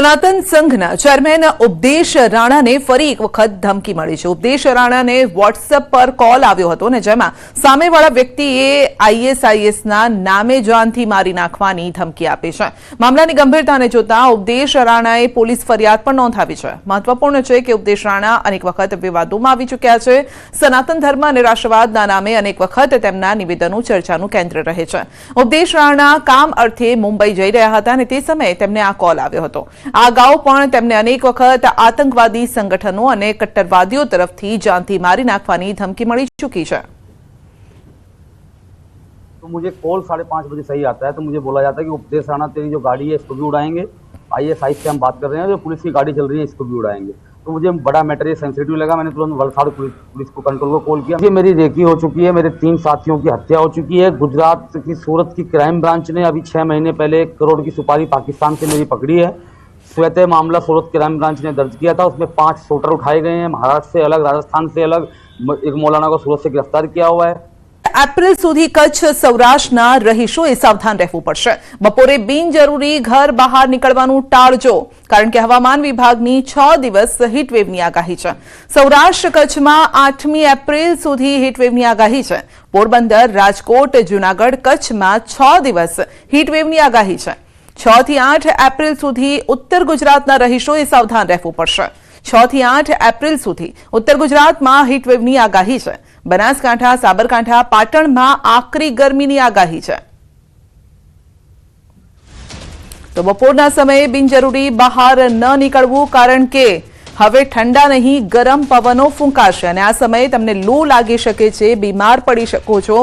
સનાતન સંઘના ચેરમેન ઉપદેશ રાણાને ફરી એક વખત ધમકી મળી છે। ઉપદેશ રાણાને વોટ્સએપ પર કોલ આવ્યો હતો અને જેમાં સામેવાળા વ્યક્તિએ આઈએસઆઈએસના નામે જાનથી મારી નાખવાની ધમકી આપી છે। મામલાની ગંભીરતાને જોતા ઉપદેશ રાણાએ પોલીસ ફરિયાદ પણ નોંધાવી છે। મહત્વપૂર્ણ છે કે ઉપદેશ રાણા અનેક વખત વિવાદોમાં આવી ચૂક્યા છે। સનાતન ધર્મ અને રાષ્ટ્રવાદના નામે અનેક વખત તેમના નિવેદનો ચર્ચાનું કેન્દ્ર રહે છે। ઉપદેશ રાણા કામ અર્થે મુંબઈ જઈ રહ્યા હતા અને તે સમયે તેમને આ કોલ આવ્યો હતો। આ અગાઉ પણ તેમને અનેક વખત આતંકવાદી સંગઠનો અને કટ્ટરવાદીઓ તરફથી જાનથી મારી નાખવાની ધમકી મળી ચૂકી છે। तो मुझे कॉल 5:30 बजे सही आता है, तो मुझे बोला जाता है कि उपदेश राणा तेरी जो गाड़ी है इसको भी उड़ाएंगे, आईएसआई से हम बात कर रहे हैं, जो पुलिस की गाड़ी चल रही है इसको भी उड़ाएंगे। तो मुझे बड़ा मैटर ये सेंसिटिव लगा। मैंने तुरंत वलसाड़ पुलिस को कंट्रोल को कॉल किया। ये मेरी रेकी हो चुकी है, मेरे 3 साथियों की हत्या हो चुकी है। गुजरात की सूरत की क्राइम ब्रांच ने अभी 6 महीने पहले 1 करोड़ की सुपारी पाकिस्तान से मेरी पकड़ी है। स्वतः मामला सूरत क्राइम ब्रांच ने दर्ज किया था। उसमें 5 शूटर उठाए गए हैं, महाराष्ट्र से अलग, राजस्थान से अलग। एक मौलाना को सूरत से गिरफ्तार किया हुआ है। एप्रिल सुधी कच्छ सौराष्ट्रना रहीशोए सावधान રહેવું પડશે। બપોરે બિનજરૂરી ઘર બહાર નીકળવાનું ટાળજો, કારણ કે હવામાન વિભાગની 6 દિવસ હીટવેવની આગાહી છે। સૌરાષ્ટ્ર કચ્છમાં 8મી એપ્રિલ સુધી હીટવેવની આગાહી છે। પોરબંદર, રાજકોટ, જૂનાગઢ, કચ્છમાં 6 દિવસ હીટવેવની આગાહી છે। 6 થી 8 એપ્રિલ સુધી ઉત્તર ગુજરાતના રહીશોએ સાવધાન રહેવું પડશે। 6 થી 8 એપ્રિલ સુધી ઉત્તર ગુજરાતમાં હીટવેવની આગાહી છે। બનાસકાંઠા, સાબરકાંઠા, પાટણમાં આકરી ગરમીની આગાહી છે। તો બપોરના સમયે બિનજરૂરી બહાર ન નીકળવું, કારણ કે હવે ઠંડા નહીં ગરમ પવનો ફૂંકાશે અને આ સમયે તમને લૂ લાગી શકે છે, બીમાર પડી શકો છો,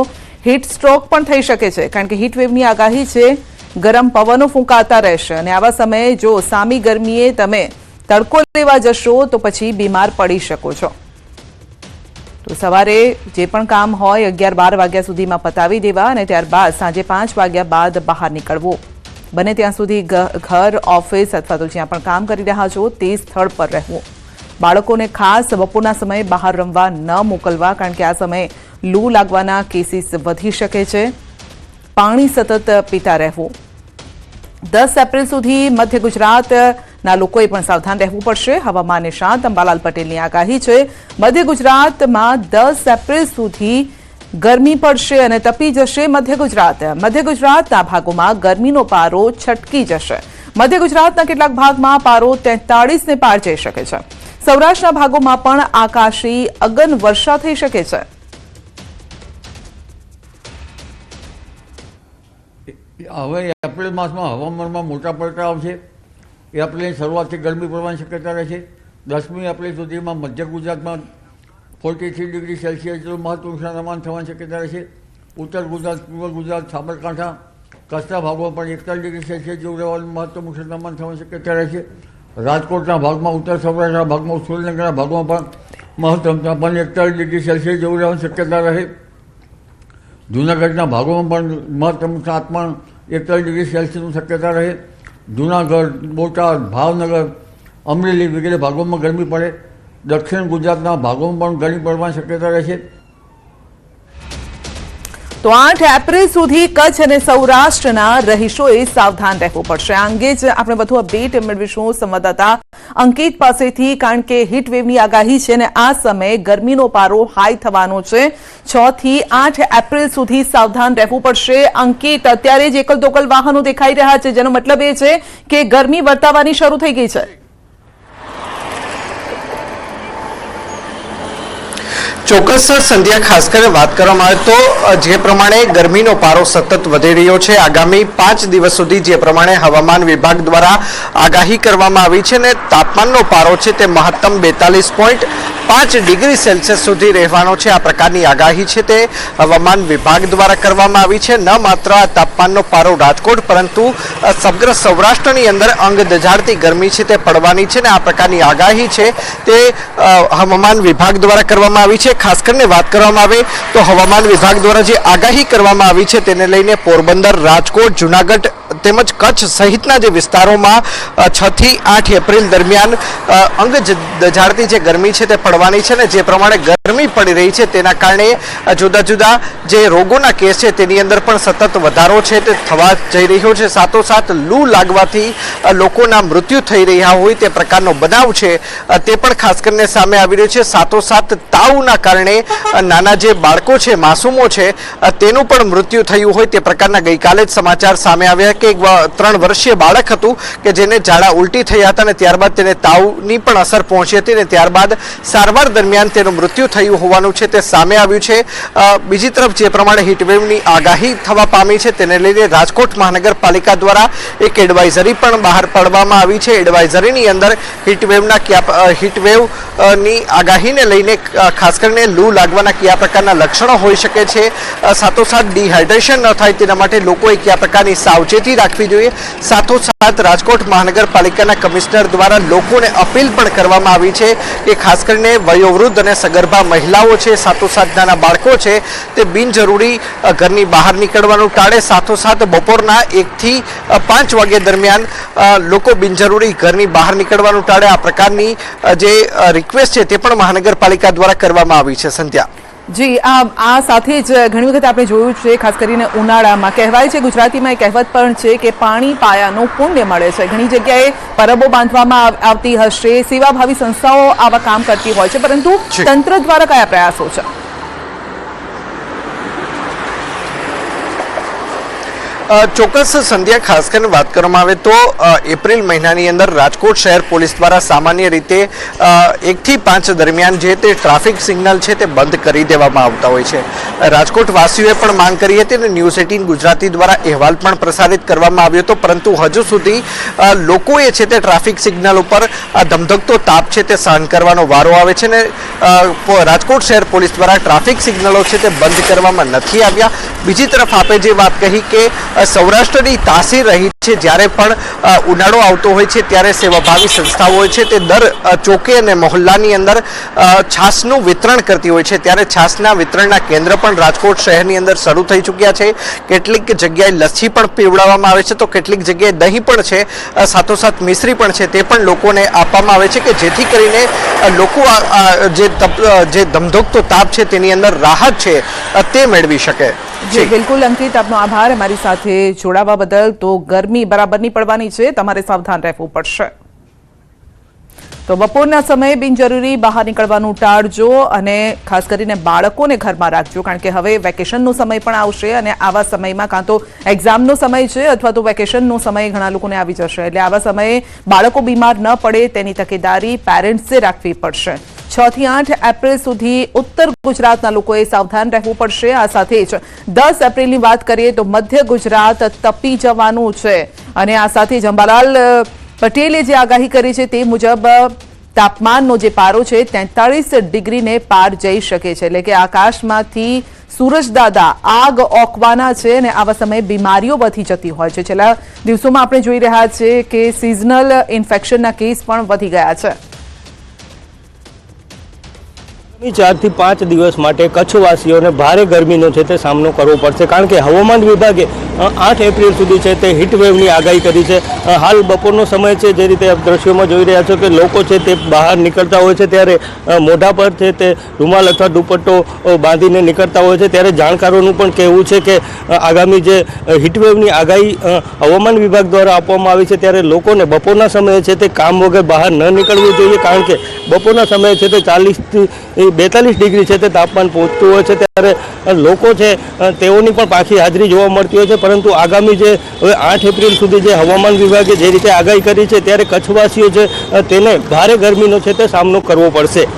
હીટ સ્ટ્રોક પણ થઈ શકે છે, કારણ કે હીટવેવની આગાહી છે। ગરમ પવનો ફૂંકાતા રહેશે અને આવા સમયે જો સામી ગરમીએ તમે તડકો લેવા જશો તો પછી બીમાર પડી શકો છો। તો સવારે જે પણ કામ હોય 11-12 વાગ્યા સુધીમાં પતાવી દેવા અને ત્યારબાદ સાંજે 5 વાગ્યા બાદ બહાર નીકળવું। બને ત્યાં સુધી ઘર, ઓફિસ અથવા તો જ્યાં પણ કામ કરી રહ્યા છો તે સ્થળ પર રહેવું। બાળકોને ખાસ બપોરના સમયે બહાર રમવા ન મોકલવા, કારણ કે આ સમયે લૂ લાગવાના કેસીસ વધી શકે છે। પાણી સતત પીતા રહેવું। 10 એપ્રિલ સુધી મધ્ય ગુજરાતના લોકોએ પણ સાવધાન રહેવું પડશે। હવામાન નિષ્ણાત અંબાલાલ પટેલની આગાહી છે। મધ્ય ગુજરાતમાં 10 એપ્રિલ સુધી ગરમી પડશે અને તપી જશે મધ્ય ગુજરાત। મધ્ય ગુજરાતના ભાગોમાં ગરમીનો પારો છટકી જશે। મધ્ય ગુજરાતના કેટલાક ભાગમાં પારો 43ને પાર જઈ શકે છે। સૌરાષ્ટ્રના ભાગોમાં પણ આકાશી અગન વર્ષા થઈ શકે છે। હવે એપ્રિલ માસમાં હવામાનમાં મોટા પલટા આવશે। એપ્રિલની શરૂઆતથી ગરમી પડવાની શક્યતા રહેશે। 10મી એપ્રિલ સુધીમાં મધ્ય ગુજરાતમાં 43 ડિગ્રી સેલ્સિયસ જેટલું મહત્તમ તાપમાન થવાની શક્યતા રહેશે। ઉત્તર ગુજરાત, પૂર્વ ગુજરાત, સાબરકાંઠા, કચ્છના ભાગોમાં પણ 41 ડિગ્રી સેલ્સિયસ જેવું રહેવાનું મહત્તમ તાપમાન થવાની શક્યતા રહેશે। રાજકોટના ભાગમાં, ઉત્તર સૌરાષ્ટ્રના ભાગમાં, સુરેન્દ્રનગરના ભાગમાં પણ મહત્તમ તાપમાન 41 ડિગ્રી સેલ્સિયસ જેવું રહેવાની શક્યતા રહે। જૂનાગઢના ભાગોમાં પણ મહત્તમ તાપમાન 41 ડિગ્રી સેલ્સિયસની શક્યતા રહે। જૂનાગઢ, બોટાદ, ભાવનગર, અમરેલી વગેરે ભાગોમાં ગરમી પડે। દક્ષિણ ગુજરાતના ભાગોમાં પણ ગરમી પડવાની શક્યતા રહેશે। તો 8 એપ્રિલ સુધી કચ્છ અને સૌરાષ્ટ્રના રહીશોએ સાવધાન રહેવું પડશે। આ અંગે જ આપણે વધુ અપડેટ મેળવીશું સંવાદદાતા અંકિત પાસેથી, કારણ કે હીટવેવની આગાહી છે અને આ સમયે ગરમીનો પારો હાઈ થવાનો છે। 6 થી 8 એપ્રિલ સુધી સાવધાન રહેવું પડશે। અંકિત, અત્યારે જ એકલ દોકલ વાહનો દેખાઈ રહ્યા છે, જેનો મતલબ એ છે કે ગરમી વર્તાવાની શરૂ થઈ ગઈ છે। ચોક્કસ સંધ્યા, ખાસ કરીને વાત કરવામાં આવે તો જે પ્રમાણે ગરમીનો પારો સતત વધી રહ્યો છે, આગામી 5 દિવસ સુધી જે પ્રમાણે હવામાન વિભાગ દ્વારા આગાહી કરવામાં આવી છે ને તાપમાનનો પારો છે તે મહત્તમ 42.5 ડિગ્રી સેલ્સિયસ સુધી રહેવાનો છે, આ પ્રકારની આગાહી છે તે હવામાન વિભાગ દ્વારા કરવામાં આવી છે। ન માત્ર આ તાપમાનનો પારો રાજકોટ પરંતુ સમગ્ર સૌરાષ્ટ્રની અંદર અંગ દજાડતી ગરમી છે તે પડવાની છે ને આ પ્રકારની આગાહી છે તે હવામાન વિભાગ દ્વારા કરવામાં આવી છે। ખાસ કરીને વાત કરવામાં આવે તો હવામાન વિભાગ દ્વારા જે આગાહી કરવામાં આવી છે તેને લઈને પોરબંદર, રાજકોટ, જૂનાગઢ તેમજ કચ્છ સહિતના જે વિસ્તારોમાં 6 થી 8 એપ્રિલ દરમિયાન અંગ દજાડતી જે ગરમી છે તે પડવાની છે ને જે પ્રમાણે ગરમી પડી રહી છે તેના કારણે જુદા જુદા જે રોગોના કેસ છે તેની અંદર પણ સતત વધારો છે તે થવા જઈ રહ્યો છે. સાથોસાથ લૂ લાગવાથી લોકોના મૃત્યુ થઈ રહ્યા હોય તે પ્રકારનો બનાવ છે તે પણ ખાસ કરીને સામે આવી રહ્યો છે. સાથોસાથ તાવના કારણે નાના જે બાળકો છે, માસૂમો છે, તેનું પણ મૃત્યુ થયું હોય તે પ્રકારના ગઈકાલે જ સમાચાર સામે આવ્યા કે 3 વર્ષીય બાળક હતું કે જેને ઝાડા ઉલટી થયા હતા અને ત્યારબાદ તેને તાવની પણ અસર પહોંચી હતી અને ત્યારબાદ સારવાર દરમિયાન તેનું મૃત્યુ થયું હોવાનું છે તે સામે આવ્યું છે. બીજી તરફ જે પ્રમાણે હીટવેવની આગાહી થવા પામી છે તેને લઈને રાજકોટ મહાનગરપાલિકા દ્વારા એક એડવાઇઝરી પણ બહાર પાડવામાં આવી છે. એડવાઇઝરીની અંદર હીટવેવની આગાહીને લઈને ખાસ કરીને લૂ લાગવાના કયા પ્રકારના લક્ષણો હોઈ શકે છે, સાથોસાથ ડિહાઇડ્રેશન ન થાય તેના માટે લોકોએ કયા પ્રકારની સાવચેતી રાખવી જોઈએ. સાથોસાથ રાજકોટ મહાનગરપાલિકાના કમિશનર દ્વારા લોકોને અપીલ પણ કરવામાં આવી છે કે ખાસ કરીને વયોવૃદ્ધ અને સગર્ભા મહિલાઓ છે, સાથોસાથ નાના બાળકો છે, તે બિનજરૂરી ઘરની બહાર નીકળવાનું ટાળે. સાથોસાથ બપોરના 1 થી 5 વાગ્યા દરમિયાન લોકો બિનજરૂરી ઘરની બહાર નીકળવાનું ટાળે. આ પ્રકારની જે રિક્વેસ્ટ છે તે પણ મહાનગરપાલિકા દ્વારા કરવામાં આવી છે. સંધ્યા જી, આ સાથે જ ઘણી વખત આપણે જોયું છે, ખાસ કરીને ઉનાળામાં કહેવાય છે, ગુજરાતીમાં એક કહેવત પણ છે કે પાણી પાયાનું પુણ્ય મળે છે. ઘણી જગ્યાએ પરબો બાંધવામાં આવતી હશે, સેવાભાવી સંસ્થાઓ આવા કામ કરતી હોય છે, પરંતુ તંત્ર દ્વારા કયા પ્રયાસો છે? ચોક્કસ સંધ્યા, ખાસ કરીને વાત કરવામાં આવે તો એપ્રિલ મહિનાની અંદર રાજકોટ શહેર પોલીસ દ્વારા સામાન્ય રીતે 1 થી 5 દરમિયાન જે તે ટ્રાફિક સિગ્નલ છે તે બંધ કરી દેવામાં આવતા હોય છે. રાજકોટ વાસીઓએ પણ માંગ કરી હતી અને ન્યૂઝ 18 ગુજરાતી દ્વારા અહેવાલ પણ પ્રસારિત કરવામાં આવ્યો હતો, પરંતુ હજુ સુધી લોકોએ છે તે ટ્રાફિક સિગ્નલ ઉપર ધમધકતો તાપ છે તે સહન કરવાનો વારો આવે છે ને રાજકોટ શહેર પોલીસ દ્વારા ટ્રાફિક સિગ્નલો છે તે બંધ કરવામાં નથી આવ્યા. બીજી તરફ આપે જે વાત કહી કે સૌરાષ્ટ્રની તાસીર રહી છે, જ્યારે પણ ઉનાળો આવતો હોય છે ત્યારે સેવાભાવી સંસ્થાઓ હોય છે તે દર ચોકે અને મહોલ્લાની અંદર છાશનું વિતરણ કરતી હોય છે. ત્યારે છાશના વિતરણના કેન્દ્ર પણ રાજકોટ શહેરની અંદર શરૂ થઈ ચૂક્યા છે. કેટલીક જગ્યાએ લસ્સી પણ પીવડાવવામાં આવે છે તો કેટલીક જગ્યાએ દહીં પણ છે, સાથોસાથ મિશ્રી પણ છે, તે પણ લોકોને આપવામાં આવે છે કે જેથી કરીને લોકો જે ધમધોકતો તાપ છે તેની અંદર રાહત છે તે મેળવી શકે. જી બિલકુલ અંકિત, આપનો આભાર અમારી સાથે જોડાવા બદલ. તો ગરમી બરાબરની પડવાની છે, તમારે સાવધાન રહેવું પડશે. તો બપોરના સમયે બિનજરૂરી બહાર નીકળવાનું ટાળજો અને ખાસ કરીને બાળકોને ઘરમાં રાખજો, કારણ કે હવે વેકેશનનો સમય પણ આવશે અને આવા સમયમાં કાં તો એક્ઝામનો સમય છે અથવા તો વેકેશનનો સમય ઘણા લોકોને આવી જશે, એટલે આવા સમયે બાળકો બીમાર ન પડે તેની તકેદારી પેરેન્ટ્સે રાખવી પડશે. 6 થી 8 એપ્રિલ સુધી ઉત્તર ગુજરાતના લોકોએ સાવધાન રહેવું પડશે. આ સાથે જ 10 એપ્રિલની વાત કરીએ તો મધ્ય ગુજરાત તપી જવાનું છે અને આ સાથે જ અંબાલાલ પટેલે જે આગાહી કરી છે તે મુજબ તાપમાનનો જે પારો છે 43 ડિગ્રીને પાર જઈ શકે છે, એટલે કે આકાશમાંથી સૂરજદાદા આગ ઓકવાના છે અને આવા સમયે બીમારીઓ વધી જતી હોય છે. છેલ્લા દિવસોમાં આપણે જોઈ રહ્યા છીએ કે સિઝનલ ઇન્ફેક્શનના કેસ પણ વધી ગયા છે. 4 થી 5 દિવસ માટે કચ્છવાસીઓને ભારે ગરમીનો છે તે સામનો કરવો પડશે, કારણ કે હવામાન વિભાગે 8 એપ્રિલ સુધી છે તે હીટવેવની આગાહી કરી છે. હાલ બપોરનો સમય છે, જે રીતે આપ દ્રશ્યોમાં જોઈ રહ્યા છો કે લોકો છે તે બહાર નીકળતા હોય છે ત્યારે મોઢા પર છે તે રૂમાલ અથવા દુપટ્ટો બાંધીને નીકળતા હોય છે. ત્યારે જાણકારોનું પણ કહેવું છે કે આગામી જે હીટવેવની આગાહી હવામાન વિભાગ દ્વારા આપવામાં આવી છે ત્યારે લોકોને બપોરના સમયે છે તે કામ વગર બહાર ન નીકળવું જોઈએ, કારણ કે બપોરના સમયે છે તે 40 થી 42 ડિગ્રી છે તે તાપમાન પહોંચતું હોય છે. ત્યારે લોકો છે તેઓની પણ પાછી હાજરી જોવા મળતી હોય છે, પરંતુ આગામી જે હવે 8 એપ્રિલ સુધી જે હવામાન વિભાગે જે રીતે આગાહી કરી છે ત્યારે કચ્છવાસીઓ છે તેને ભારે ગરમીનો છે તે સામનો કરવો પડશે.